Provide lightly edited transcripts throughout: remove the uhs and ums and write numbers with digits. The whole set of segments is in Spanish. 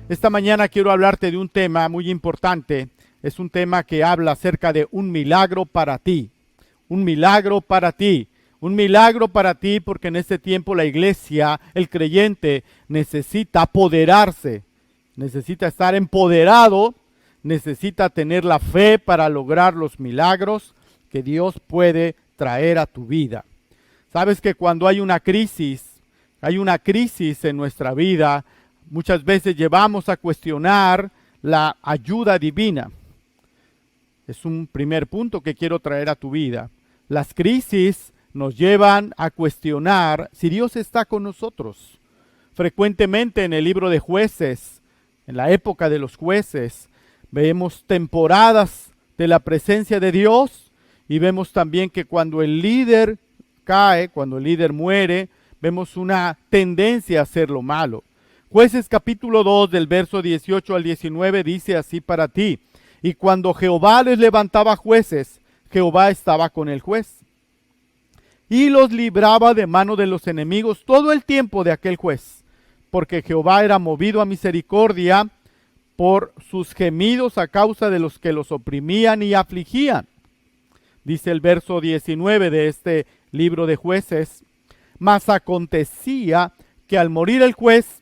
Esta mañana quiero hablarte de un tema muy importante. Es un tema que habla acerca de un milagro para ti. Un milagro para ti. Un milagro para ti porque en este tiempo la iglesia, el creyente, necesita apoderarse. Necesita estar empoderado. Necesita tener la fe para lograr los milagros que Dios puede traer a tu vida. Sabes que cuando hay una crisis en nuestra vida, muchas veces llevamos a cuestionar la ayuda divina. Es un primer punto que quiero traer a tu vida. Las crisis nos llevan a cuestionar si Dios está con nosotros. Frecuentemente en el libro de Jueces, en la época de los jueces, vemos temporadas de la presencia de Dios y vemos también que cuando el líder cae, cuando el líder muere, vemos una tendencia a hacer lo malo. Jueces capítulo 2 del verso 18 al 19 dice así para ti: y cuando Jehová les levantaba jueces, Jehová estaba con el juez y los libraba de mano de los enemigos todo el tiempo de aquel juez, porque Jehová era movido a misericordia por sus gemidos a causa de los que los oprimían y afligían. Dice el verso 19 de este libro de Jueces: mas acontecía que al morir el juez,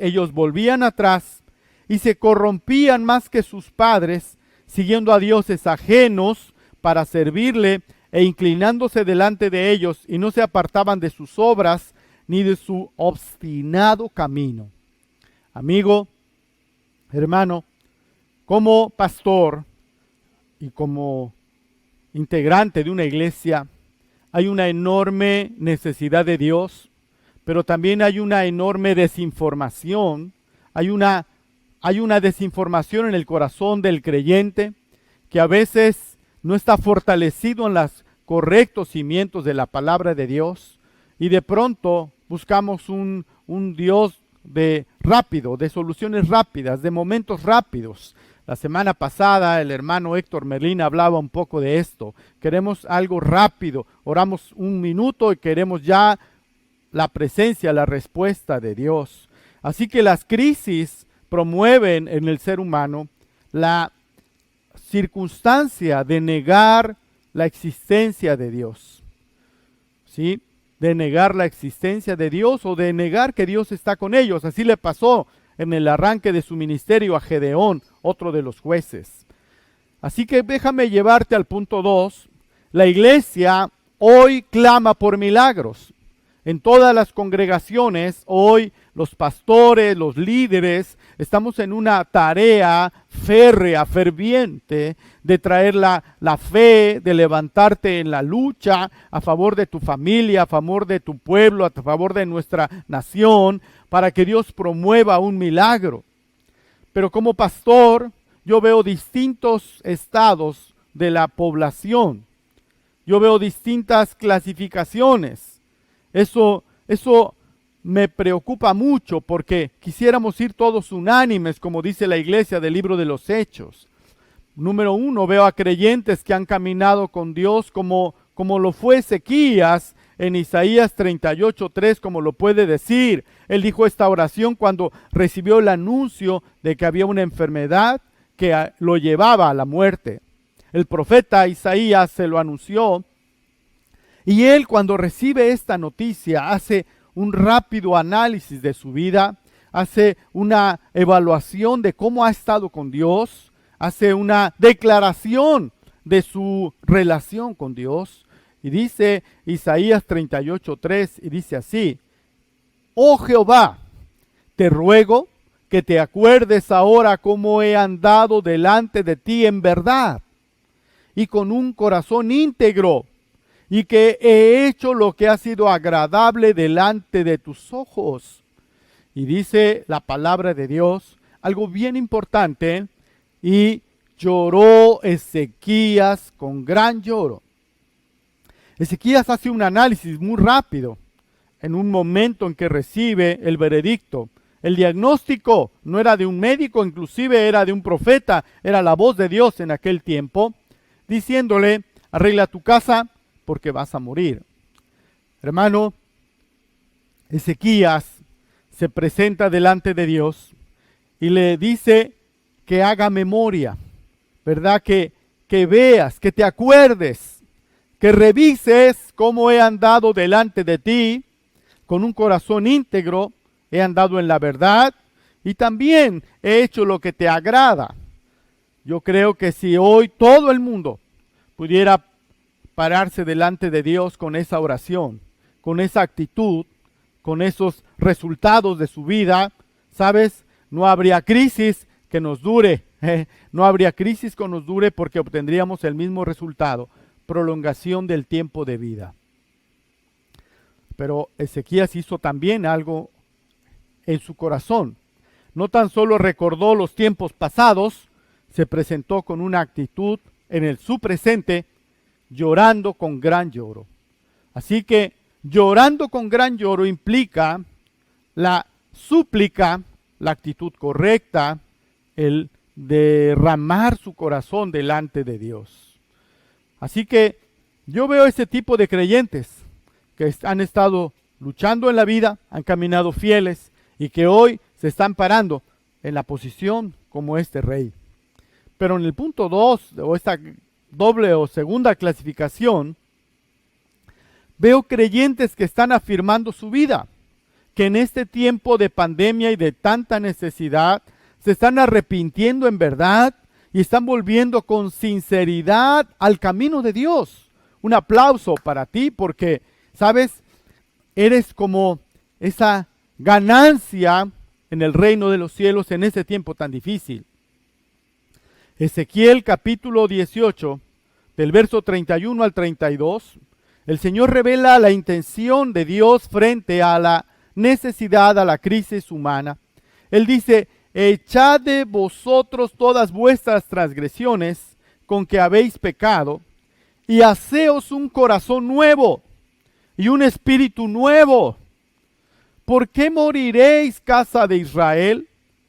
ellos volvían atrás y se corrompían más que sus padres, siguiendo a dioses ajenos para servirle e inclinándose delante de ellos, y no se apartaban de sus obras ni de su obstinado camino. Amigo, hermano, como pastor y como integrante de una iglesia, hay una enorme necesidad de Dios, pero también hay una enorme desinformación. Hay una desinformación en el corazón del creyente que a veces no está fortalecido en los correctos cimientos de la palabra de Dios, y de pronto buscamos un Dios de soluciones rápidas, de momentos rápidos. La semana pasada el hermano Héctor Merlín hablaba un poco de esto. Queremos algo rápido, oramos un minuto y queremos ya la presencia, la respuesta de Dios. Así que las crisis promueven en el ser humano la circunstancia de negar la existencia de Dios. ¿Sí? De negar la existencia de Dios o de negar que Dios está con ellos. Así le pasó en el arranque de su ministerio a Gedeón, otro de los jueces. Así que déjame llevarte al punto 2. La iglesia hoy clama por milagros. En todas las congregaciones, hoy los pastores, los líderes, estamos en una tarea férrea, ferviente, de traer la fe, de levantarte en la lucha a favor de tu familia, a favor de tu pueblo, a favor de nuestra nación, para que Dios promueva un milagro. Pero como pastor, yo veo distintos estados de la población. Yo veo distintas clasificaciones. Eso me preocupa mucho porque quisiéramos ir todos unánimes, como dice la iglesia del libro de los Hechos. Número 1, veo a creyentes que han caminado con Dios como lo fue Ezequías en Isaías 38:3, como lo puede decir. Él dijo esta oración cuando recibió el anuncio de que había una enfermedad que lo llevaba a la muerte. El profeta Isaías se lo anunció. Y él, cuando recibe esta noticia, hace un rápido análisis de su vida, hace una evaluación de cómo ha estado con Dios, hace una declaración de su relación con Dios. Y dice Isaías 38:3, y dice así: oh Jehová, te ruego que te acuerdes ahora cómo he andado delante de ti en verdad y con un corazón íntegro, y que he hecho lo que ha sido agradable delante de tus ojos. Y dice la palabra de Dios algo bien importante: y lloró Ezequías con gran lloro. Ezequías hace un análisis muy rápido en un momento en que recibe el veredicto. El diagnóstico no era de un médico, inclusive era de un profeta, era la voz de Dios en aquel tiempo, diciéndole: arregla tu casa porque vas a morir. Hermano, Ezequías se presenta delante de Dios y le dice que haga memoria, ¿verdad? Que veas, que te acuerdes, que revises cómo he andado delante de ti con un corazón íntegro, he andado en la verdad y también he hecho lo que te agrada. Yo creo que si hoy todo el mundo pudiera pararse delante de Dios con esa oración, con esa actitud, con esos resultados de su vida, ¿sabes? No habría crisis que nos dure, no habría crisis que nos dure porque obtendríamos el mismo resultado, prolongación del tiempo de vida. Pero Ezequías hizo también algo en su corazón. No tan solo recordó los tiempos pasados, se presentó con una actitud en su presente, llorando con gran lloro. Así que llorando con gran lloro implica la súplica, la actitud correcta, el derramar su corazón delante de Dios. Así que yo veo ese tipo de creyentes que han estado luchando en la vida, han caminado fieles y que hoy se están parando en la posición como este rey. Pero en el punto 2, o esta doble o segunda clasificación, veo creyentes que están afirmando su vida, que en este tiempo de pandemia y de tanta necesidad se están arrepintiendo en verdad y están volviendo con sinceridad al camino de Dios. Un aplauso para ti porque, ¿sabes? Eres como esa ganancia en el reino de los cielos en ese tiempo tan difícil. Ezequiel capítulo 18, del verso 31 al 32, el Señor revela la intención de Dios frente a la necesidad, a la crisis humana. Él dice, echad de vosotros todas vuestras transgresiones con que habéis pecado, y haceos un corazón nuevo y un espíritu nuevo. ¿Por qué moriréis, casa de Israel?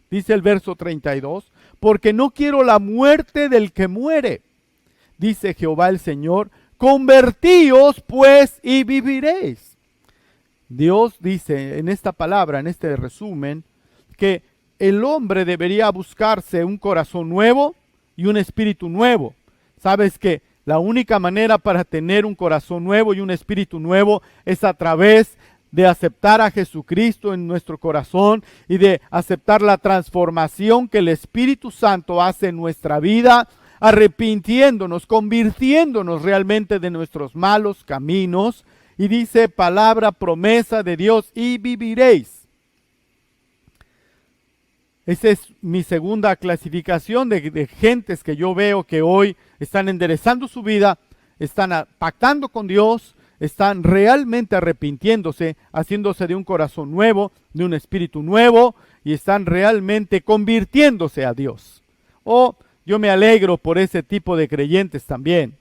Dice el verso 32. Porque no quiero la muerte del que muere, dice Jehová el Señor. Convertíos pues y viviréis. Dios dice en esta palabra, en este resumen, que el hombre debería buscarse un corazón nuevo y un espíritu nuevo. Sabes que la única manera para tener un corazón nuevo y un espíritu nuevo es a través de aceptar a Jesucristo en nuestro corazón y de aceptar la transformación que el Espíritu Santo hace en nuestra vida, arrepintiéndonos, convirtiéndonos realmente de nuestros malos caminos. Y dice palabra, promesa de Dios, y viviréis. Esa es mi segunda clasificación de gentes que yo veo que hoy están enderezando su vida, están pactando con Dios, están realmente arrepintiéndose, haciéndose de un corazón nuevo, de un espíritu nuevo, y están realmente convirtiéndose a Dios. Yo me alegro por ese tipo de creyentes también.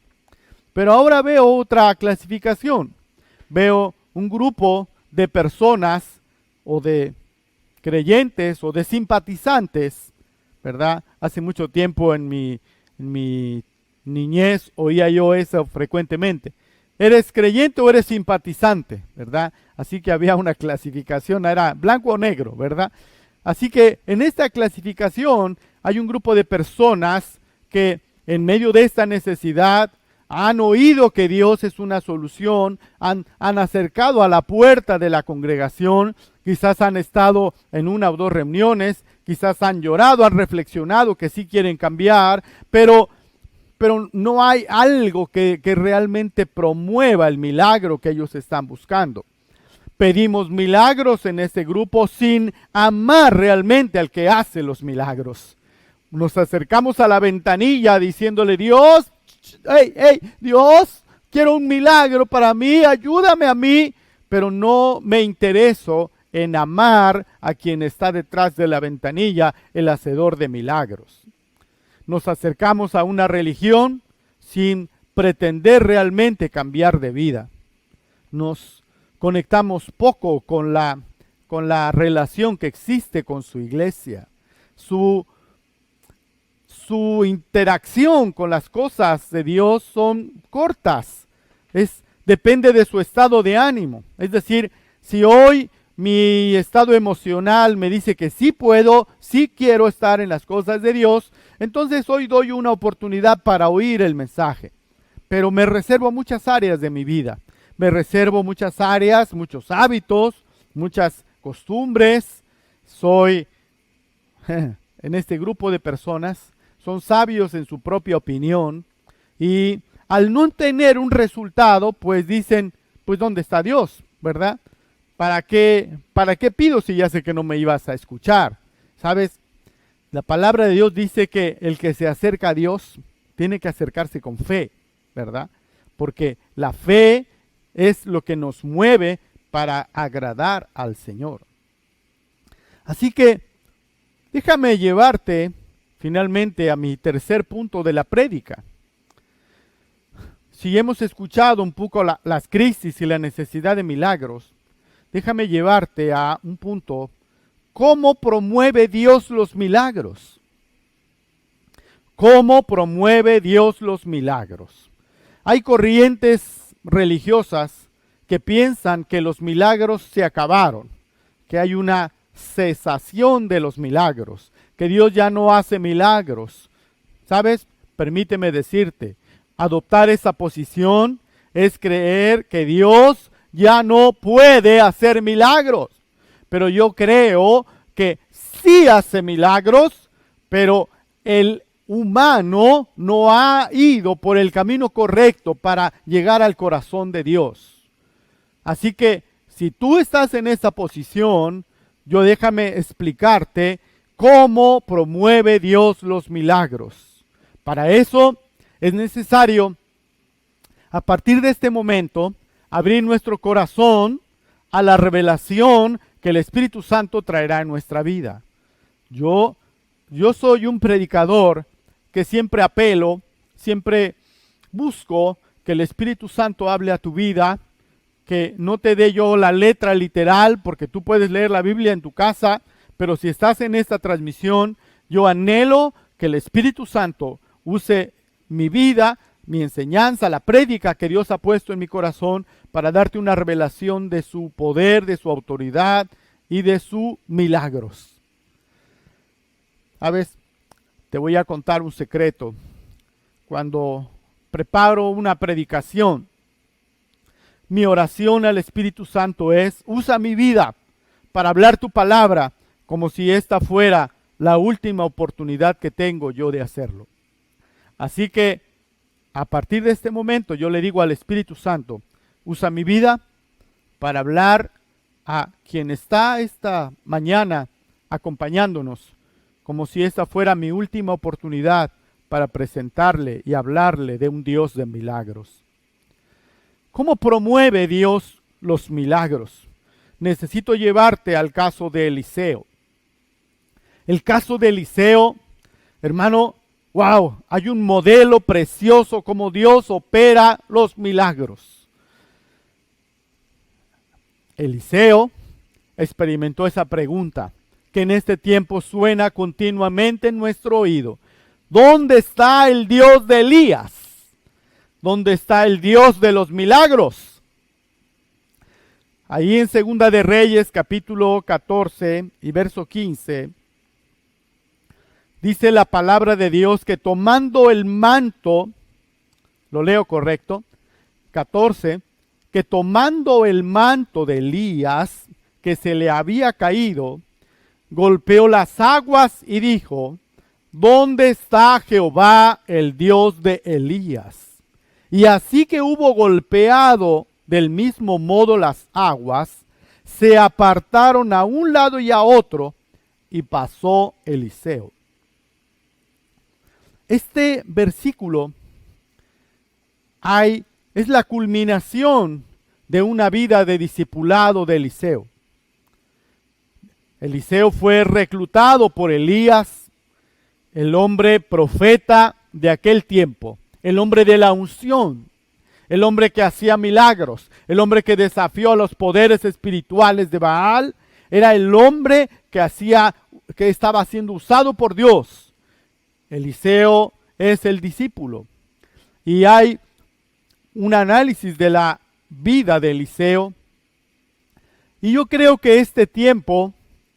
Pero ahora veo otra clasificación. Veo un grupo de personas o de creyentes o de simpatizantes, ¿verdad? Hace mucho tiempo en mi niñez oía yo eso frecuentemente. ¿Eres creyente o eres simpatizante? ¿Verdad? Así que había una clasificación, era blanco o negro, ¿verdad? Así que en esta clasificación hay un grupo de personas que en medio de esta necesidad han oído que Dios es una solución, han acercado a la puerta de la congregación, quizás han estado en una o dos reuniones, quizás han llorado, han reflexionado que sí quieren cambiar, pero no hay algo que realmente promueva el milagro que ellos están buscando. Pedimos milagros en este grupo sin amar realmente al que hace los milagros. Nos acercamos a la ventanilla diciéndole, Dios, Dios, quiero un milagro para mí, ayúdame a mí, pero no me intereso en amar a quien está detrás de la ventanilla, el hacedor de milagros. Nos acercamos a una religión sin pretender realmente cambiar de vida. Nos conectamos poco con la relación que existe con su iglesia. Su interacción con las cosas de Dios son cortas. Depende de su estado de ánimo. Es decir, si hoy mi estado emocional me dice que sí puedo, sí quiero estar en las cosas de Dios, entonces hoy doy una oportunidad para oír el mensaje. Pero me reservo muchas áreas de mi vida. Me reservo muchas áreas, muchos hábitos, muchas costumbres. Soy en este grupo de personas, son sabios en su propia opinión y al no tener un resultado, pues dicen, pues ¿dónde está Dios? ¿Verdad? ¿Para qué pido si ya sé que no me ibas a escuchar? ¿Sabes? La palabra de Dios dice que el que se acerca a Dios tiene que acercarse con fe, ¿verdad? Porque la fe es lo que nos mueve para agradar al Señor. Así que déjame llevarte finalmente a mi tercer punto de la prédica. Si hemos escuchado un poco las crisis y la necesidad de milagros, déjame llevarte a un punto. ¿Cómo promueve Dios los milagros? ¿Cómo promueve Dios los milagros? Hay corrientes religiosas que piensan que los milagros se acabaron, que hay una cesación de los milagros, que Dios ya no hace milagros. ¿Sabes? Permíteme decirte, adoptar esa posición es creer que Dios ya no puede hacer milagros. Pero yo creo que sí hace milagros, pero el humano no ha ido por el camino correcto para llegar al corazón de Dios. Así que si tú estás en esa posición, yo déjame explicarte cómo promueve Dios los milagros. Para eso es necesario, a partir de este momento, abrir nuestro corazón a la revelación que el Espíritu Santo traerá en nuestra vida. Yo soy un predicador que siempre apelo, siempre busco que el Espíritu Santo hable a tu vida, que no te dé yo la letra literal, porque tú puedes leer la Biblia en tu casa, pero si estás en esta transmisión, yo anhelo que el Espíritu Santo use mi vida, mi enseñanza, la prédica que Dios ha puesto en mi corazón para darte una revelación de su poder, de su autoridad y de sus milagros. ¿Sabes? Te voy a contar un secreto. Cuando preparo una predicación, mi oración al Espíritu Santo es: usa mi vida para hablar tu palabra como si esta fuera la última oportunidad que tengo yo de hacerlo. Así que a partir de este momento yo le digo al Espíritu Santo: usa mi vida para hablar a quien está esta mañana acompañándonos, como si esta fuera mi última oportunidad para presentarle y hablarle de un Dios de milagros. ¿Cómo promueve Dios los milagros? Necesito llevarte al caso de Eliseo. El caso de Eliseo, hermano, wow, hay un modelo precioso como Dios opera los milagros. Eliseo experimentó esa pregunta que en este tiempo suena continuamente en nuestro oído. ¿Dónde está el Dios de Elías? ¿Dónde está el Dios de los milagros? Ahí en Segunda de Reyes, capítulo 14 y verso 15, dice la palabra de Dios que tomando el manto, lo leo correcto, 14, que tomando el manto de Elías, que se le había caído, golpeó las aguas y dijo: ¿dónde está Jehová, el Dios de Elías? Y así que hubo golpeado del mismo modo las aguas, se apartaron a un lado y a otro, y pasó Eliseo. Este versículo es la culminación de una vida de discipulado de Eliseo. Eliseo fue reclutado por Elías, el hombre profeta de aquel tiempo, el hombre de la unción, el hombre que hacía milagros, el hombre que desafió a los poderes espirituales de Baal. Era el hombre que estaba siendo usado por Dios. Eliseo es el discípulo. Y hay un análisis de la vida de Eliseo Y yo creo que este tiempo,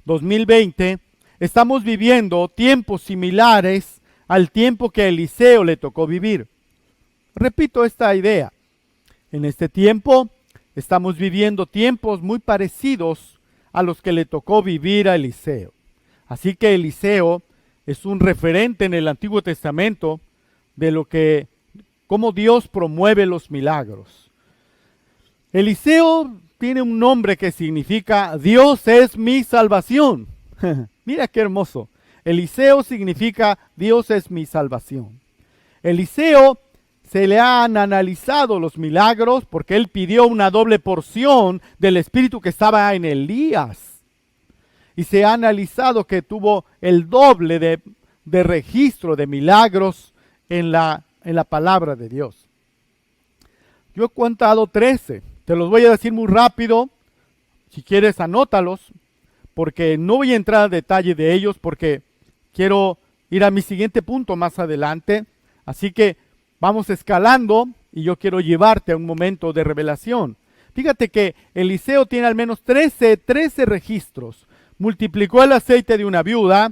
2020, estamos viviendo tiempos similares al tiempo que a Eliseo le tocó vivir. Repito esta idea. En este tiempo estamos viviendo tiempos muy parecidos a los que le tocó vivir a Eliseo. Así que Eliseo es un referente en el Antiguo Testamento de cómo Dios promueve los milagros. Eliseo tiene un nombre que significa Dios es mi salvación. Mira qué hermoso. Eliseo significa Dios es mi salvación. Eliseo se le han analizado los milagros porque él pidió una doble porción del espíritu que estaba en Elías. Y se ha analizado que tuvo el doble de registro de milagros en la palabra de Dios. Yo he contado 13. Te los voy a decir muy rápido. Si quieres, anótalos, porque no voy a entrar a detalle de ellos porque quiero ir a mi siguiente punto más adelante. Así que vamos escalando y yo quiero llevarte a un momento de revelación. Fíjate que Eliseo tiene al menos 13 registros. Multiplicó el aceite de una viuda.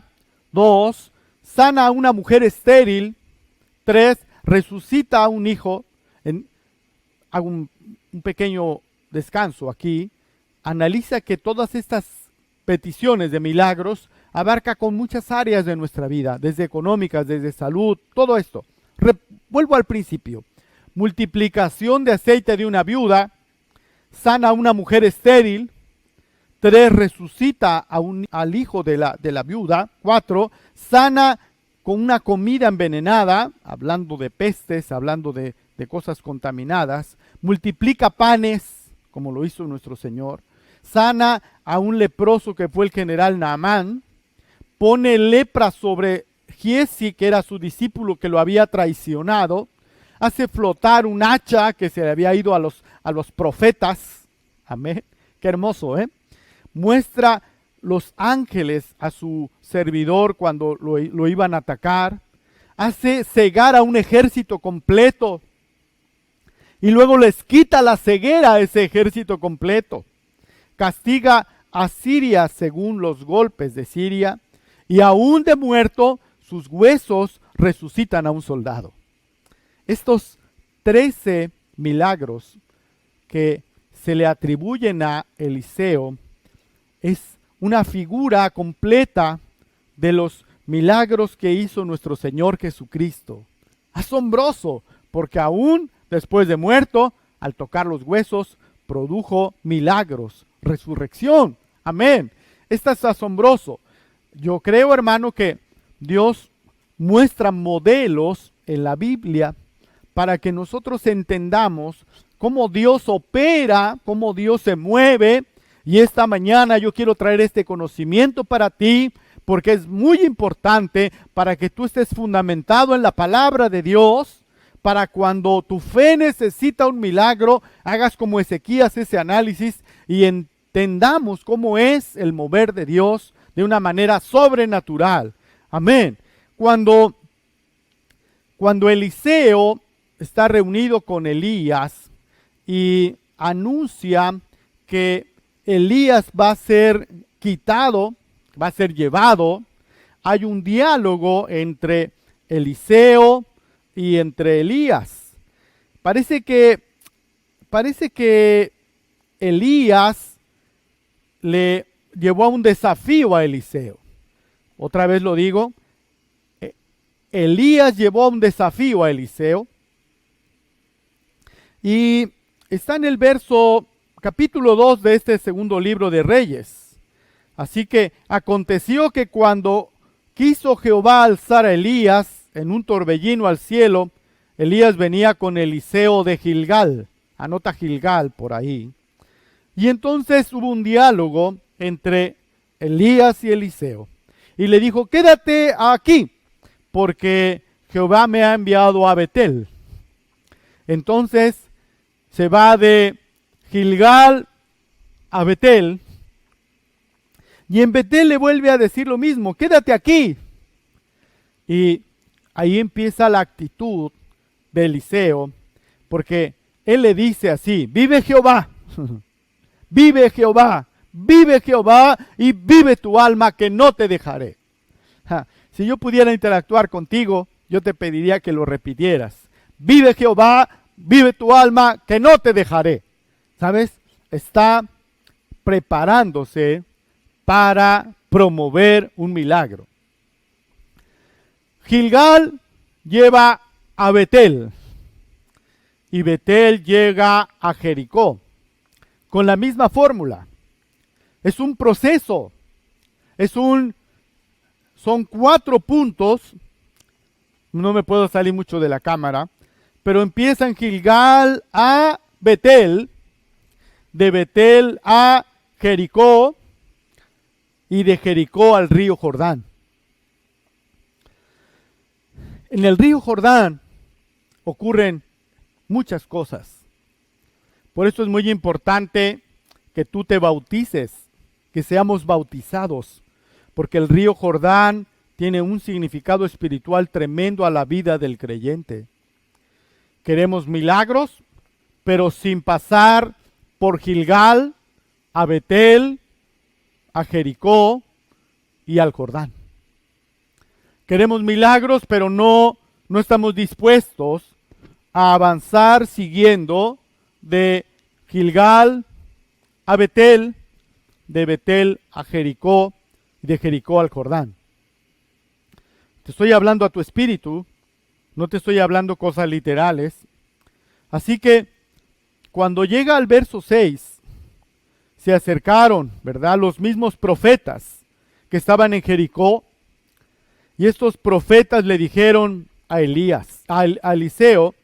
2. Sana a una mujer estéril. 3. Resucita a un hijo. Hago un pequeño descanso aquí. Analiza que todas estas peticiones de milagros abarca con muchas áreas de nuestra vida, desde económicas, desde salud, todo esto. Vuelvo al principio. Multiplicación de aceite de una viuda. Sana a una mujer estéril. 3. Resucita al hijo de la viuda. 4. Sana con una comida envenenada, hablando de pestes, hablando de cosas contaminadas. Multiplica panes, como lo hizo nuestro Señor. Sana a un leproso que fue el general Naamán. Pone lepra sobre Giezi, que era su discípulo que lo había traicionado. Hace flotar un hacha que se le había ido a los profetas. Amén. Qué hermoso, ¿eh? Muestra los ángeles a su servidor cuando lo iban a atacar. Hace cegar a un ejército completo. Y luego les quita la ceguera a ese ejército completo. Castiga a Siria según los golpes de Siria. Y aún de muerto, sus huesos resucitan a un soldado. Estos 13 milagros que se le atribuyen a Eliseo es una figura completa de los milagros que hizo nuestro Señor Jesucristo. Asombroso, porque aún después de muerto, al tocar los huesos, produjo milagros, resurrección. Amén. Esto es asombroso. Yo creo, hermano, que Dios muestra modelos en la Biblia para que nosotros entendamos cómo Dios opera, cómo Dios se mueve. Y esta mañana yo quiero traer este conocimiento para ti, porque es muy importante para que tú estés fundamentado en la palabra de Dios, para cuando tu fe necesita un milagro, hagas como Ezequías ese análisis y entendamos cómo es el mover de Dios de una manera sobrenatural. Amén. Cuando Eliseo está reunido con Elías y anuncia que Elías va a ser quitado, va a ser llevado, hay un diálogo entre Eliseo y entre Elías. Parece que Elías le llevó a un desafío a Eliseo. Otra vez lo digo, Elías llevó a un desafío a Eliseo. Y está en el capítulo 2 de este segundo libro de Reyes. Así que aconteció que cuando quiso Jehová alzar a Elías en un torbellino al cielo, Elías venía con Eliseo de Gilgal. Anota Gilgal por ahí. Y entonces hubo un diálogo entre Elías y Eliseo. Y le dijo, quédate aquí, porque Jehová me ha enviado a Betel. Entonces se va de Gilgal a Betel. Y en Betel le vuelve a decir lo mismo, quédate aquí. Y ahí empieza la actitud de Eliseo, porque él le dice así, vive Jehová, vive Jehová, vive Jehová y vive tu alma, que no te dejaré. Si yo pudiera interactuar contigo, yo te pediría que lo repitieras. Vive Jehová, vive tu alma, que no te dejaré. ¿Sabes? Está preparándose para promover un milagro. Gilgal lleva a Betel y Betel llega a Jericó con la misma fórmula. Es un proceso, son 4 puntos. No me puedo salir mucho de la cámara, pero empieza en Gilgal a Betel, de Betel a Jericó y de Jericó al río Jordán. En el río Jordán ocurren muchas cosas. Por eso es muy importante que tú te bautices, que seamos bautizados, porque el río Jordán tiene un significado espiritual tremendo a la vida del creyente. Queremos milagros, pero sin pasar por Gilgal, a Betel, a Jericó y al Jordán. Queremos milagros, pero no estamos dispuestos a avanzar siguiendo de Gilgal a Betel, de Betel a Jericó y de Jericó al Jordán. Te estoy hablando a tu espíritu, no te estoy hablando cosas literales. Así que cuando llega al verso 6, se acercaron, ¿verdad?, los mismos profetas que estaban en Jericó, y estos profetas le dijeron a Eliseo,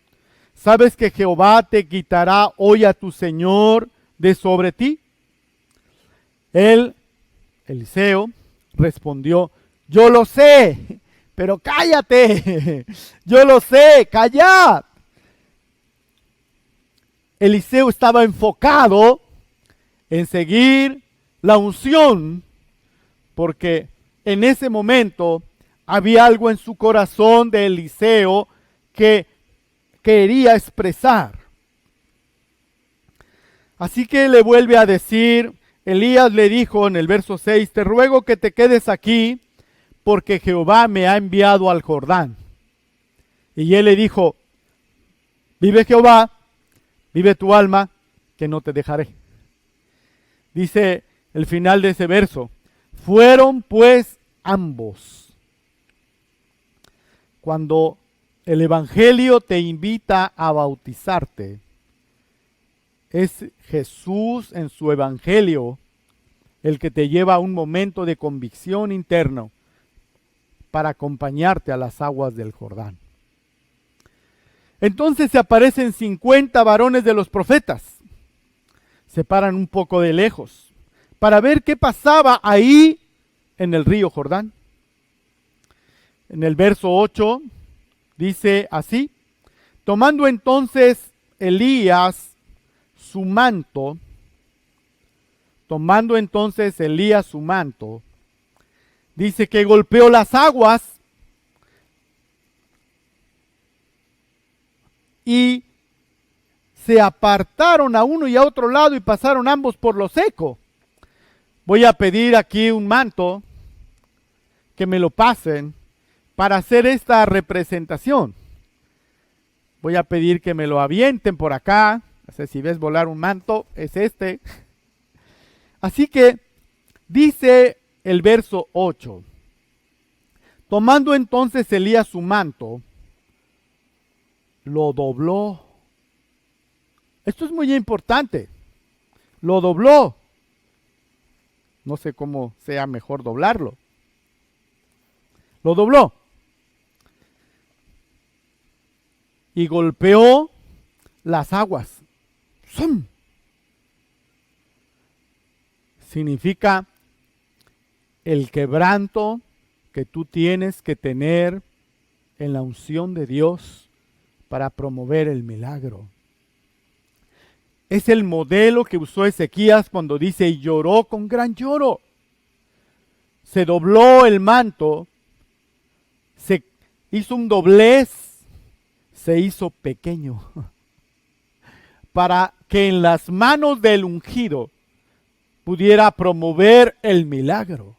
¿sabes que Jehová te quitará hoy a tu señor de sobre ti? Eliseo, respondió, yo lo sé, pero cállate, yo lo sé, callad. Eliseo estaba enfocado en seguir la unción, porque en ese momento había algo en su corazón de Eliseo que quería expresar. Así que le vuelve a decir, Elías le dijo en el verso 6, te ruego que te quedes aquí, porque Jehová me ha enviado al Jordán. Y él le dijo, vive Jehová, vive tu alma, que no te dejaré. Dice el final de ese verso, fueron pues ambos. Cuando el Evangelio te invita a bautizarte, es Jesús en su Evangelio el que te lleva a un momento de convicción interno para acompañarte a las aguas del Jordán. Entonces se aparecen 50 varones de los profetas. Se paran un poco de lejos para ver qué pasaba ahí en el río Jordán. En el verso 8 dice así, tomando entonces Elías su manto, dice que golpeó las aguas y se apartaron a uno y a otro lado y pasaron ambos por lo seco. Voy a pedir aquí un manto, que me lo pasen para hacer esta representación. Voy a pedir que me lo avienten por acá. No sé si ves volar un manto, es este. Así que dice el verso 8. Tomando entonces Elías su manto, lo dobló. Esto es muy importante. Lo dobló. No sé cómo sea mejor doblarlo. Lo dobló. Y golpeó las aguas. ¡Zum! Significa el quebranto que tú tienes que tener en la unción de Dios para promover el milagro. Es el modelo que usó Ezequías cuando dice, y lloró con gran lloro. Se dobló el manto, se hizo un doblez, se hizo pequeño, para que en las manos del ungido pudiera promover el milagro.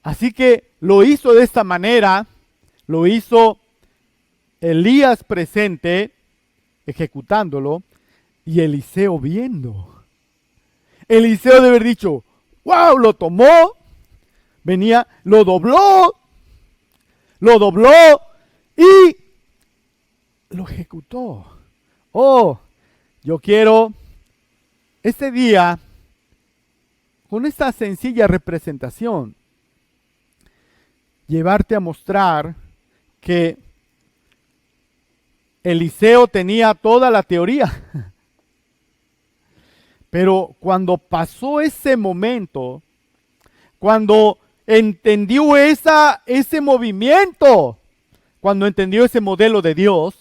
Así que lo hizo de esta manera, lo hizo Elías presente, ejecutándolo, y Eliseo viendo. Eliseo debe haber dicho, wow, lo tomó, venía, lo dobló y lo ejecutó. Oh, yo quiero este día, con esta sencilla representación, llevarte a mostrar que Eliseo tenía toda la teoría. Pero cuando pasó ese momento, cuando entendió ese movimiento, cuando entendió ese modelo de Dios,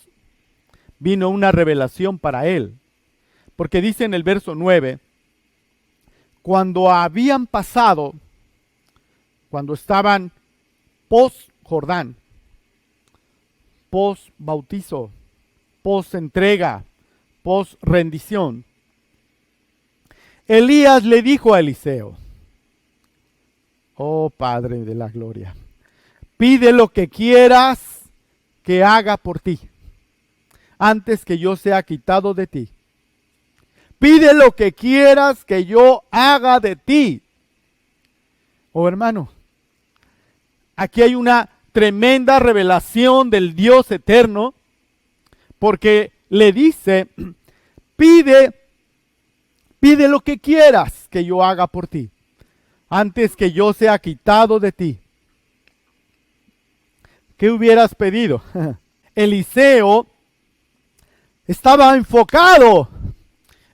vino una revelación para él. Porque dice en el verso 9, cuando habían pasado, cuando estaban post Jordán, post bautizo, post entrega, post rendición, Elías le dijo a Eliseo, oh Padre de la gloria, pide lo que quieras que haga por ti, antes que yo sea quitado de ti. Pide lo que quieras que yo haga de ti. Oh hermano, aquí hay una tremenda revelación del Dios eterno, porque le dice, pide lo que quieras que yo haga por ti, antes que yo sea quitado de ti. ¿Qué hubieras pedido? Eliseo estaba enfocado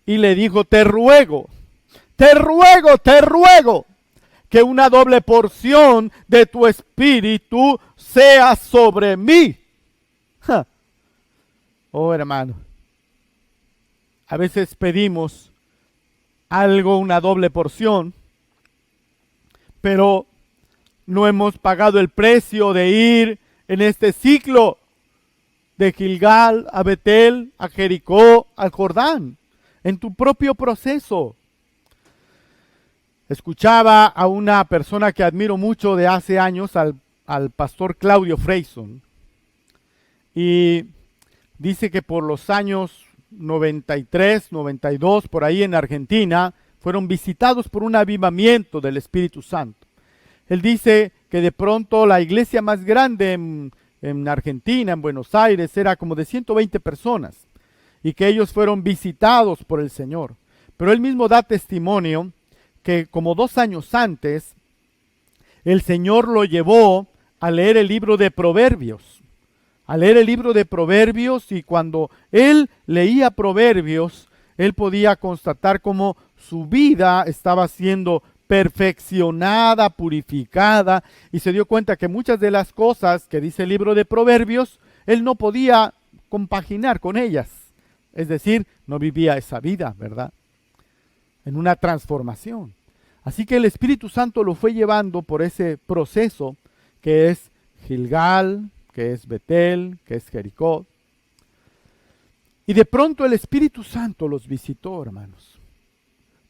y le dijo, te ruego que una doble porción de tu espíritu sea sobre mí. Oh hermano, a veces pedimos algo, una doble porción, pero no hemos pagado el precio de ir en este ciclo de Gilgal a Betel, a Jericó, al Jordán, en tu propio proceso. Escuchaba a una persona que admiro mucho de hace años, al pastor Claudio Freyson, y dice que por los años 93, 92, por ahí en Argentina, fueron visitados por un avivamiento del Espíritu Santo. Él dice que de pronto la iglesia más grande en Argentina, en Buenos Aires, era como de 120 personas, y que ellos fueron visitados por el Señor. Pero él mismo da testimonio que como 2 años antes, el Señor lo llevó a leer el libro de Proverbios. A leer el libro de Proverbios, y cuando él leía Proverbios, él podía constatar cómo su vida estaba siendo perfeccionada, purificada, y se dio cuenta que muchas de las cosas que dice el libro de Proverbios, él no podía compaginar con ellas. Es decir, no vivía esa vida, ¿verdad? En una transformación. Así que el Espíritu Santo lo fue llevando por ese proceso que es Gilgal, que es Betel, que es Jericó. Y de pronto el Espíritu Santo los visitó, hermanos.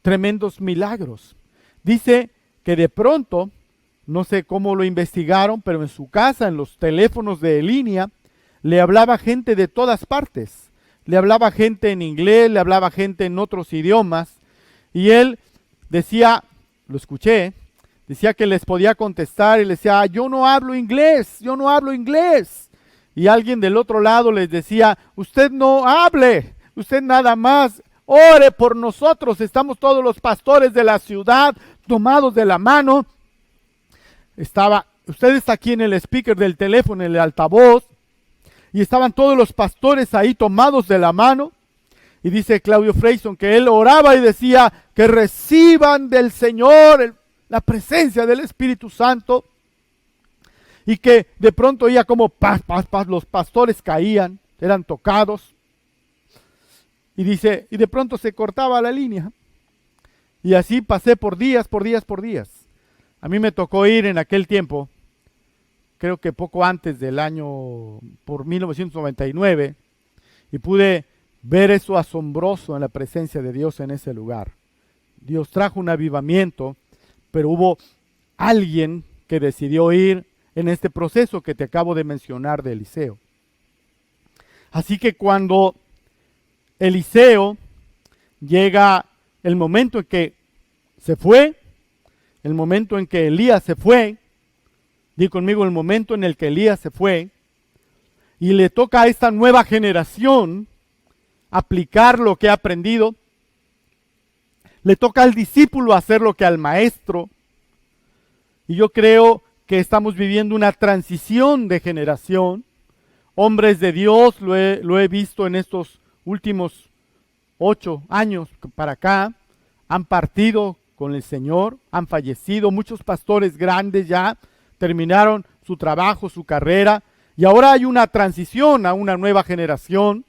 Tremendos milagros. Dice que de pronto, no sé cómo lo investigaron, pero en su casa, en los teléfonos de línea, le hablaba gente de todas partes. Le hablaba gente en inglés, le hablaba gente en otros idiomas. Y él decía, lo escuché, decía que les podía contestar y les decía, yo no hablo inglés. Y alguien del otro lado les decía, usted no hable, usted nada más ore por nosotros. Estamos todos los pastores de la ciudad tomados de la mano. Usted está aquí en el speaker del teléfono, en el altavoz, y estaban todos los pastores ahí tomados de la mano. Y dice Claudio Freyson que él oraba y decía que reciban del Señor la presencia del Espíritu Santo, y que de pronto oía como paz, los pastores caían, eran tocados. Y dice, y de pronto se cortaba la línea. Y así pasé por días. A mí me tocó ir en aquel tiempo, creo que poco antes del año, por 1999, y pude ver eso asombroso en la presencia de Dios en ese lugar. Dios trajo un avivamiento, pero hubo alguien que decidió ir en este proceso que te acabo de mencionar de Eliseo. Así que cuando Eliseo llega el momento en que se fue, el momento en que Elías se fue, di conmigo el momento en el que Elías se fue, y le toca a esta nueva generación aplicar lo que ha aprendido, le toca al discípulo hacer lo que al maestro, y yo creo que estamos viviendo una transición de generación. Hombres de Dios, lo he visto en estos últimos 8 años para acá, han partido con el Señor, han fallecido, muchos pastores grandes ya terminaron su trabajo, su carrera, y ahora hay una transición a una nueva generación,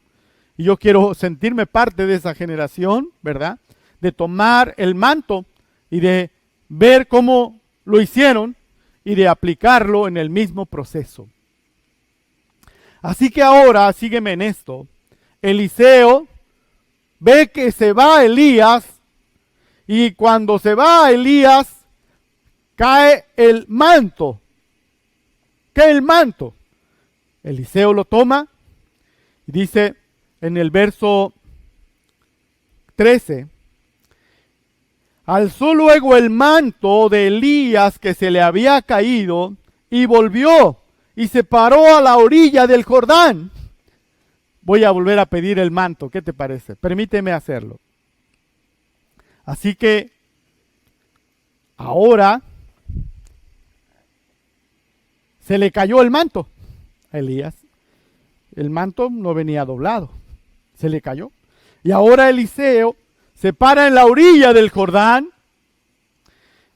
y yo quiero sentirme parte de esa generación, ¿verdad? De tomar el manto y de ver cómo lo hicieron y de aplicarlo en el mismo proceso. Así que ahora, sígueme en esto, Eliseo ve que se va Elías, y cuando se va Elías, cae el manto. ¿Qué es el manto? Eliseo lo toma y dice en el verso 13, alzó luego el manto de Elías que se le había caído y volvió y se paró a la orilla del Jordán. Voy a volver a pedir el manto, ¿qué te parece? Permíteme hacerlo. Así que ahora se le cayó el manto a Elías. El manto no venía doblado, se le cayó. Y ahora Eliseo se para en la orilla del Jordán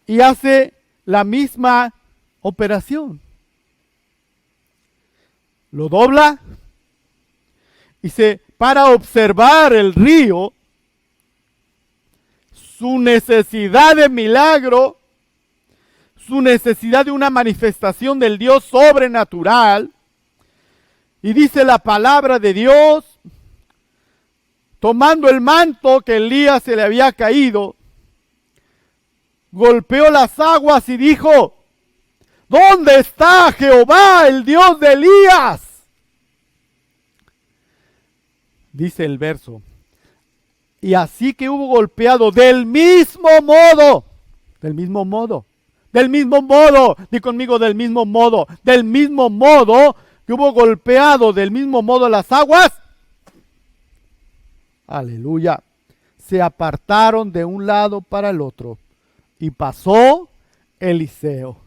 y hace la misma operación. Lo dobla y se para a observar el río, su necesidad de milagro, su necesidad de una manifestación del Dios sobrenatural. Y dice la palabra de Dios, tomando el manto que Elías se le había caído, golpeó las aguas y dijo, ¿dónde está Jehová, el Dios de Elías? Dice el verso, y así que hubo golpeado del mismo modo, di conmigo del mismo modo que hubo golpeado del mismo modo las aguas, aleluya, se apartaron de un lado para el otro y pasó Eliseo.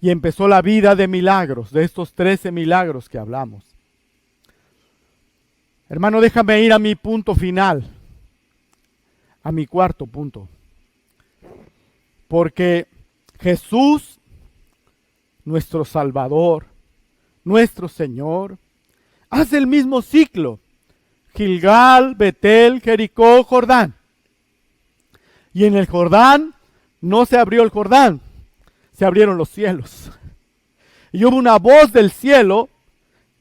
Y empezó la vida de milagros, de estos 13 milagros que hablamos. Hermano, déjame ir a mi punto final, a mi cuarto punto. Porque Jesús, nuestro Salvador, nuestro Señor, hace el mismo ciclo. Gilgal, Betel, Jericó, Jordán. Y en el Jordán no se abrió el Jordán, se abrieron los cielos. Y hubo una voz del cielo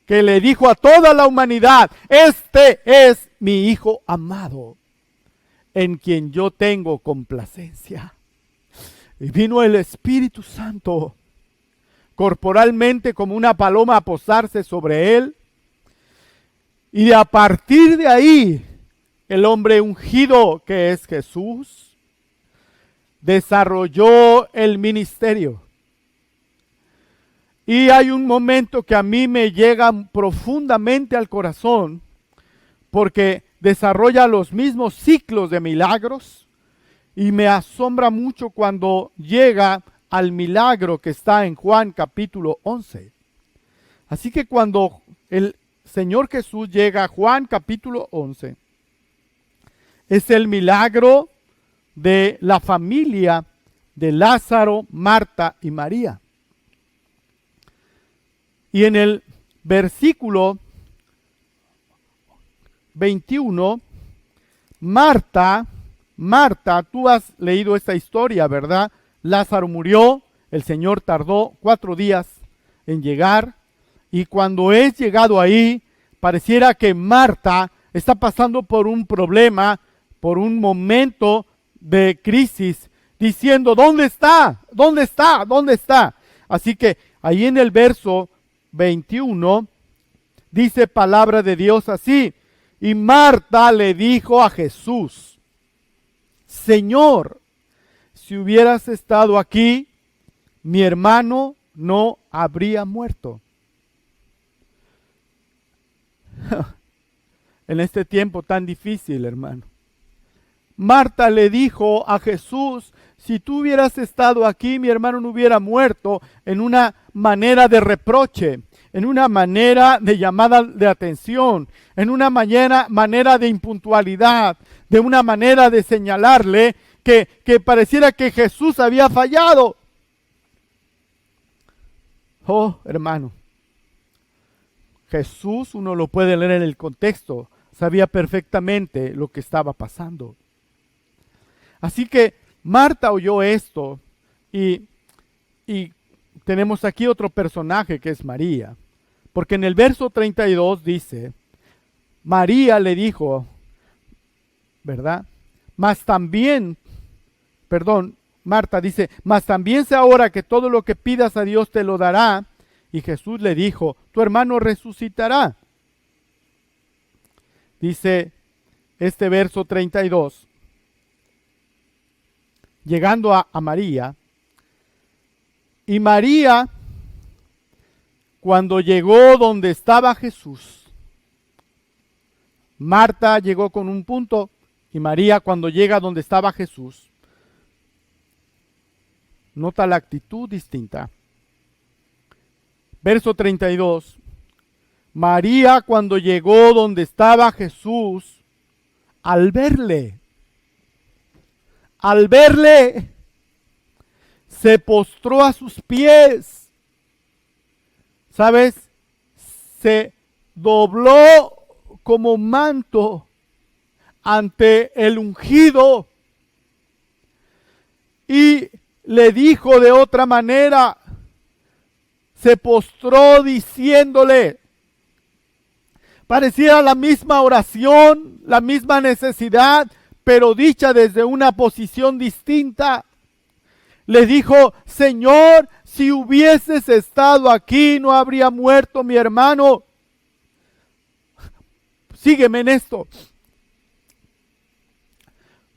que le dijo a toda la humanidad, este es mi Hijo amado, en quien yo tengo complacencia. Y vino el Espíritu Santo corporalmente como una paloma a posarse sobre él. Y a partir de ahí, el hombre ungido que es Jesús, desarrolló el ministerio. Y hay un momento que a mí me llega profundamente al corazón, porque desarrolla los mismos ciclos de milagros, y me asombra mucho cuando llega al milagro que está en Juan capítulo 11. Así que cuando el Señor Jesús llega a Juan capítulo 11, es el milagro de la familia de Lázaro, Marta y María. Y en el versículo 21, Marta, tú has leído esta historia, ¿verdad? Lázaro murió, el Señor tardó 4 días en llegar, y cuando es llegado ahí, pareciera que Marta está pasando por un problema, por un momento de crisis, diciendo, ¿dónde está? ¿Dónde está? ¿Dónde está? Así que ahí en el verso 21 dice palabra de Dios así: y Marta le dijo a Jesús, Señor, si hubieras estado aquí, mi hermano no habría muerto. En este tiempo tan difícil, hermano. Marta le dijo a Jesús, si tú hubieras estado aquí, mi hermano no hubiera muerto, en una manera de reproche, en una manera de llamada de atención, en una manera de impuntualidad, de una manera de señalarle que pareciera que Jesús había fallado. Oh, hermano, Jesús, uno lo puede leer en el contexto, sabía perfectamente lo que estaba pasando. Así que Marta oyó esto y tenemos aquí otro personaje que es María. Porque en el verso 32 dice, María le dijo, ¿verdad? Marta dice, mas también sé ahora que todo lo que pidas a Dios te lo dará. Y Jesús le dijo, tu hermano resucitará. Dice este verso 32. Llegando a María, y María, cuando llegó donde estaba Jesús, Marta llegó con un punto, y María cuando llega donde estaba Jesús, nota la actitud distinta. Verso 32, María cuando llegó donde estaba Jesús, al verle, se postró a sus pies. ¿Sabes? Se dobló como manto ante el ungido y le dijo de otra manera, se postró diciéndole, pareciera la misma oración, la misma necesidad, pero dicha desde una posición distinta. Le dijo, Señor, si hubieses estado aquí, no habría muerto mi hermano. Sígueme en esto.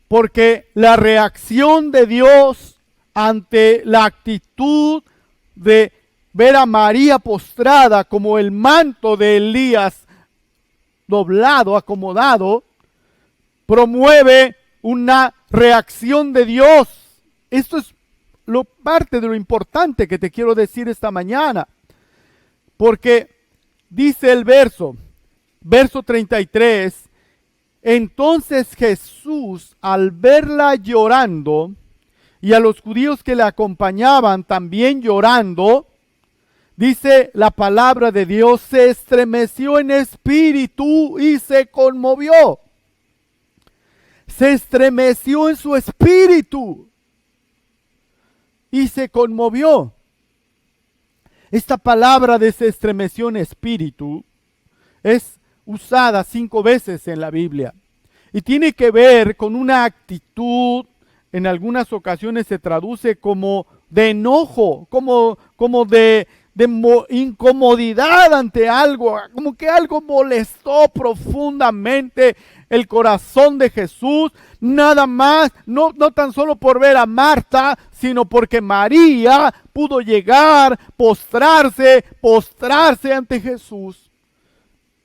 Porque la reacción de Dios ante la actitud de ver a María postrada como el manto de Elías doblado, acomodado, promueve una reacción de Dios. Esto es parte de lo importante que te quiero decir esta mañana. Porque dice el verso 33, entonces Jesús, al verla llorando, y a los judíos que le acompañaban también llorando, dice la palabra de Dios, se estremeció en espíritu y se conmovió. Se estremeció en su espíritu y se conmovió. Esta palabra de se estremeció en espíritu es usada 5 veces en la Biblia y tiene que ver con una actitud, en algunas ocasiones se traduce como de enojo, como de incomodidad ante algo, como que algo molestó profundamente el corazón de Jesús, nada más, no tan solo por ver a Marta, sino porque María pudo llegar, postrarse ante Jesús.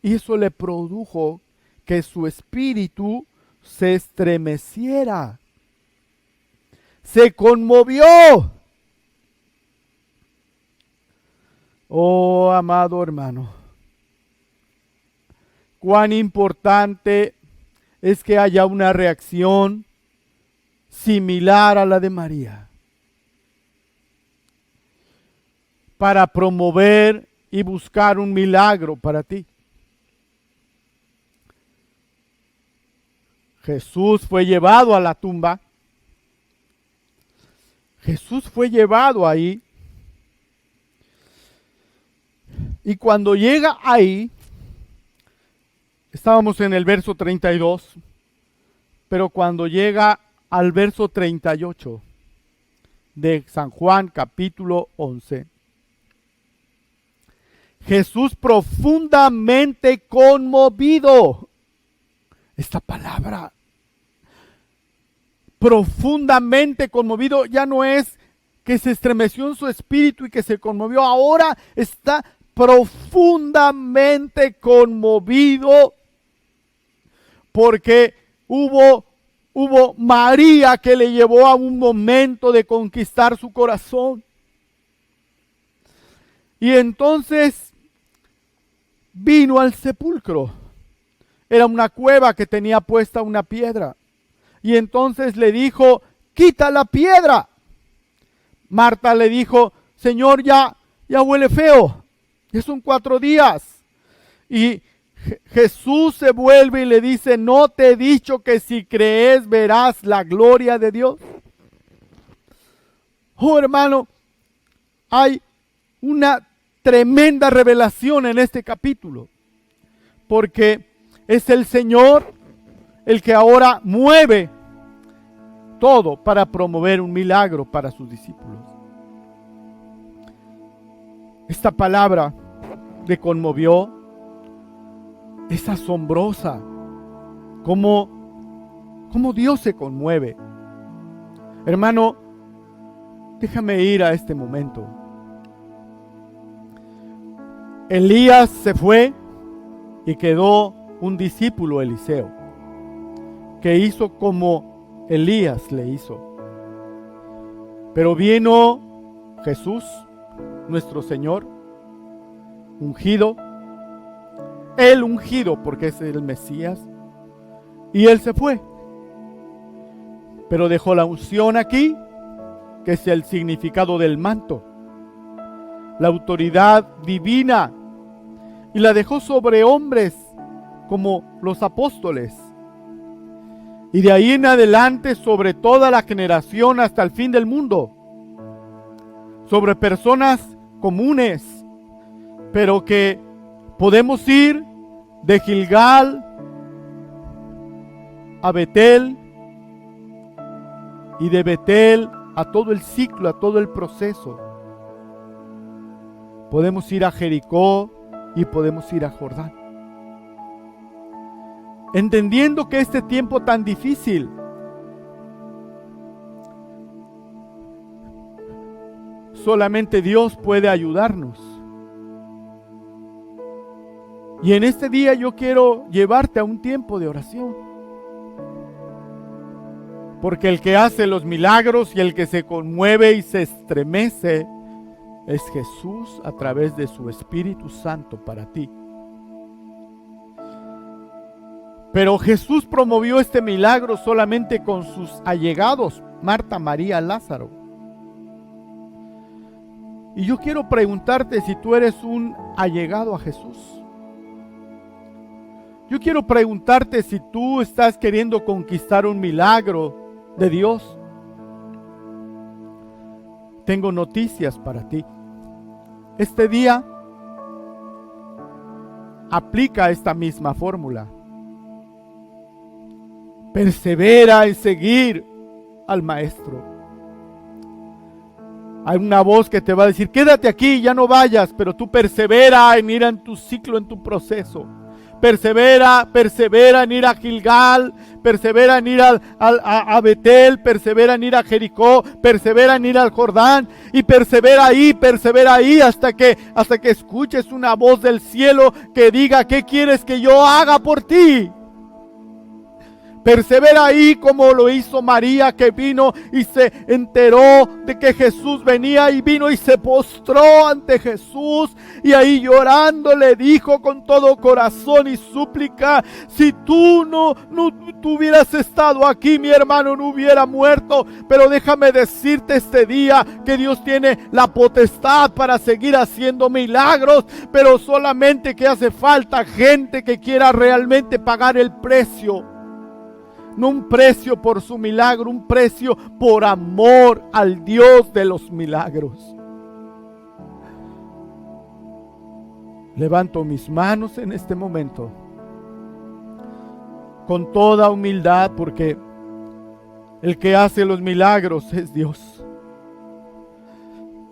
Y eso le produjo que su espíritu se estremeciera, se conmovió. Oh, amado hermano, cuán importante es que haya una reacción similar a la de María para promover y buscar un milagro para ti. Jesús fue llevado a la tumba. Jesús fue llevado ahí. Y cuando llega ahí, Estábamos en el verso 32, pero cuando llega al verso 38 de San Juan capítulo 11, Jesús profundamente conmovido, esta palabra, profundamente conmovido, ya no es que se estremeció en su espíritu y que se conmovió, ahora está profundamente conmovido porque hubo María que le llevó a un momento de conquistar su corazón. Y entonces vino al sepulcro. Era una cueva que tenía puesta una piedra. Y entonces le dijo, quita la piedra. Marta le dijo, Señor, ya huele feo. Ya son 4 días. Y Jesús se vuelve y le dice, ¿no te he dicho que si crees verás la gloria de Dios? Oh, hermano, hay una tremenda revelación en este capítulo, porque es el Señor el que ahora mueve todo para promover un milagro para sus discípulos. Esta palabra le conmovió. Es asombrosa cómo Dios se conmueve. Hermano, déjame ir a este momento. Elías se fue y quedó un discípulo, Eliseo, que hizo como Elías le hizo. Pero vino Jesús, nuestro Señor, ungido, el ungido porque es el Mesías, y él se fue, pero dejó la unción aquí, que es el significado del manto, la autoridad divina, y la dejó sobre hombres como los apóstoles, y de ahí en adelante sobre toda la generación hasta el fin del mundo, sobre personas comunes, pero que podemos ir de Gilgal a Betel y de Betel a todo el ciclo, a todo el proceso. Podemos ir a Jericó y podemos ir a Jordán. Entendiendo que este tiempo tan difícil solamente Dios puede ayudarnos. Y en este día yo quiero llevarte a un tiempo de oración. Porque el que hace los milagros y el que se conmueve y se estremece es Jesús a través de su Espíritu Santo para ti. Pero Jesús promovió este milagro solamente con sus allegados, Marta, María, Lázaro. Y yo quiero preguntarte si tú eres un allegado a Jesús. Yo quiero preguntarte si tú estás queriendo conquistar un milagro de Dios. Tengo noticias para ti. Este día aplica esta misma fórmula. Persevera en seguir al Maestro. Hay una voz que te va a decir, quédate aquí, ya no vayas, pero tú persevera en ir en tu ciclo, en tu proceso. Persevera en ir a Gilgal, persevera en ir a Betel, persevera en ir a Jericó, persevera en ir al Jordán y persevera ahí hasta que escuches una voz del cielo que diga, ¿qué quieres que yo haga por ti? Persevera ahí como lo hizo María, que vino y se enteró de que Jesús venía y vino y se postró ante Jesús y ahí llorando le dijo con todo corazón y súplica, si tú no hubieras estado aquí, mi hermano no hubiera muerto. Pero déjame decirte este día que Dios tiene la potestad para seguir haciendo milagros, pero solamente que hace falta gente que quiera realmente pagar el precio. No un precio por su milagro, un precio por amor al Dios de los milagros. Levanto mis manos en este momento con toda humildad, porque el que hace los milagros es Dios.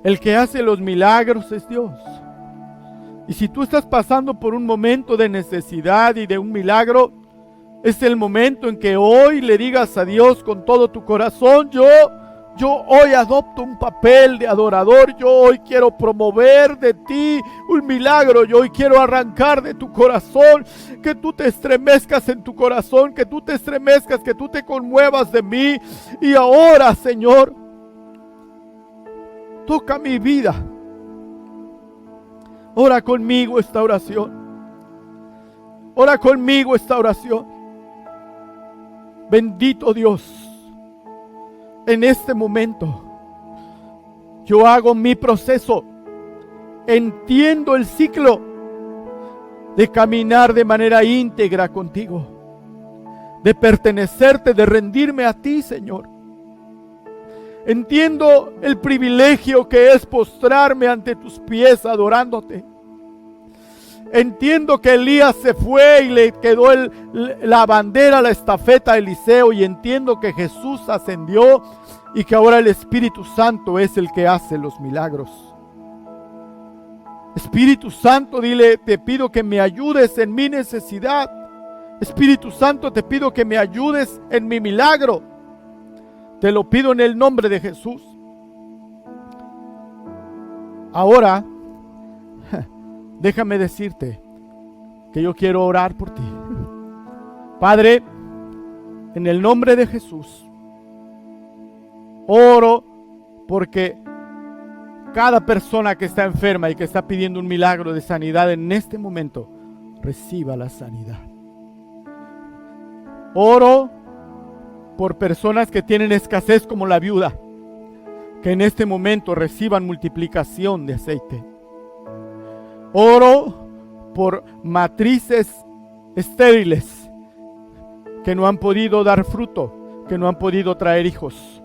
El que hace los milagros es Dios. Y si tú estás pasando por un momento de necesidad y de un milagro, es el momento en que hoy le digas a Dios con todo tu corazón: yo hoy adopto un papel de adorador. Yo hoy quiero promover de ti un milagro. Yo hoy quiero arrancar de tu corazón, que tú te estremezcas en tu corazón, que tú te estremezcas, que tú te conmuevas de mí. Y ahora, Señor, toca mi vida. Ora conmigo esta oración. Ora conmigo esta oración. Bendito Dios, en este momento yo hago mi proceso. Entiendo el ciclo de caminar de manera íntegra contigo, de pertenecerte, de rendirme a ti, Señor. Entiendo el privilegio que es postrarme ante tus pies adorándote. Entiendo que Elías se fue y le quedó la bandera, la estafeta a Eliseo, y entiendo que Jesús ascendió y que ahora el Espíritu Santo es el que hace los milagros. Espíritu Santo, dile: te pido que me ayudes en mi necesidad. Espíritu Santo, te pido que me ayudes en mi milagro. Te lo pido en el nombre de Jesús. Ahora, déjame decirte que yo quiero orar por ti. Padre, en el nombre de Jesús, oro porque cada persona que está enferma y que está pidiendo un milagro de sanidad en este momento, reciba la sanidad. Oro por personas que tienen escasez como la viuda, que en este momento reciban multiplicación de aceite. Oro por matrices estériles que no han podido dar fruto, que no han podido traer hijos,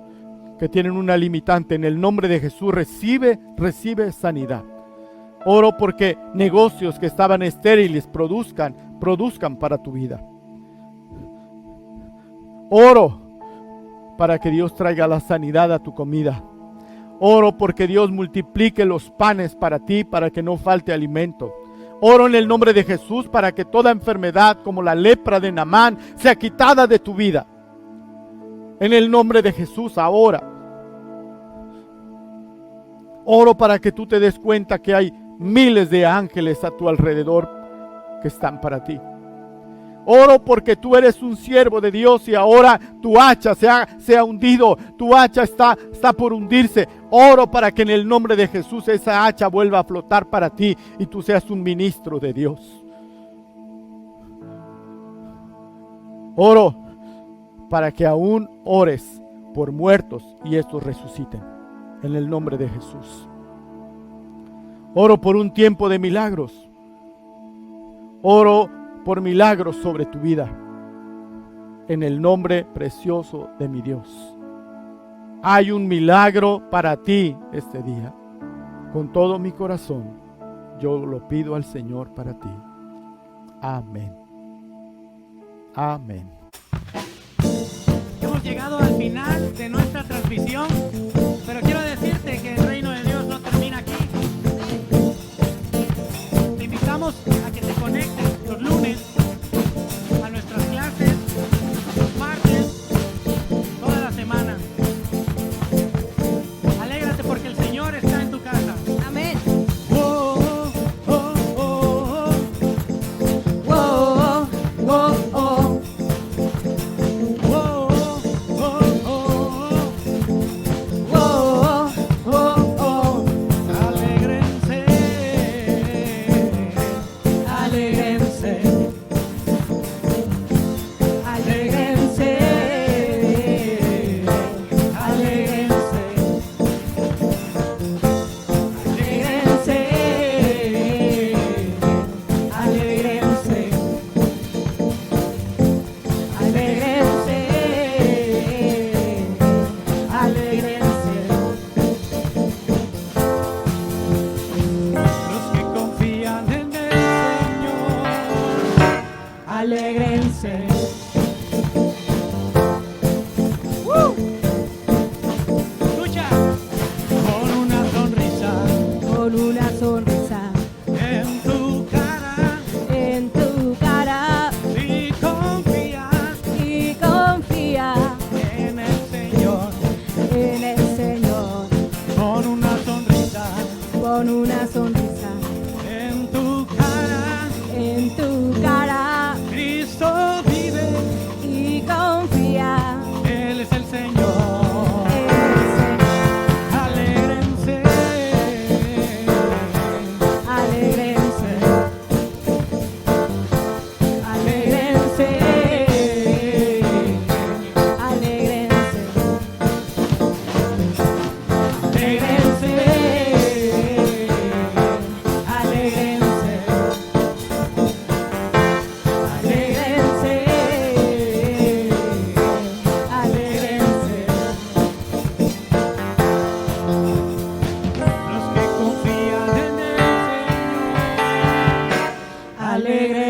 que tienen una limitante. En el nombre de Jesús, recibe sanidad. Oro porque negocios que estaban estériles produzcan para tu vida. Oro para que Dios traiga la sanidad a tu comida. Oro porque Dios multiplique los panes para ti, para que no falte alimento. Oro en el nombre de Jesús para que toda enfermedad como la lepra de Naamán sea quitada de tu vida. En el nombre de Jesús ahora. Oro para que tú te des cuenta que hay miles de ángeles a tu alrededor que están para ti. Oro porque tú eres un siervo de Dios y ahora tu hacha se ha hundido, tu hacha está por hundirse. Oro para que en el nombre de Jesús esa hacha vuelva a flotar para ti y tú seas un ministro de Dios. Oro para que aún ores por muertos y estos resuciten en el nombre de Jesús. Oro por un tiempo de milagros. Oro por milagros sobre tu vida, en el nombre precioso de mi Dios. Hay un milagro para ti este día. Con todo mi corazón, yo lo pido al Señor para ti. Amén. Amén. Hemos llegado al final de nuestra transmisión, pero quiero decirte que el reino de Dios no termina aquí. Te invitamos a que te conectes los lunes a nuestras clases, los martes, toda la semana. Alégrate porque el Señor está en tu casa. Amén. Oh, oh, oh, oh, oh. Oh, oh, oh, oh. Oh, oh, oh, oh, oh.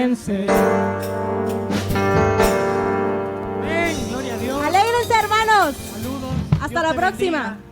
vencer. Amén, gloria a Dios. Alégrense, hermanos. Saludos. Hasta Dios la te próxima. bendiga.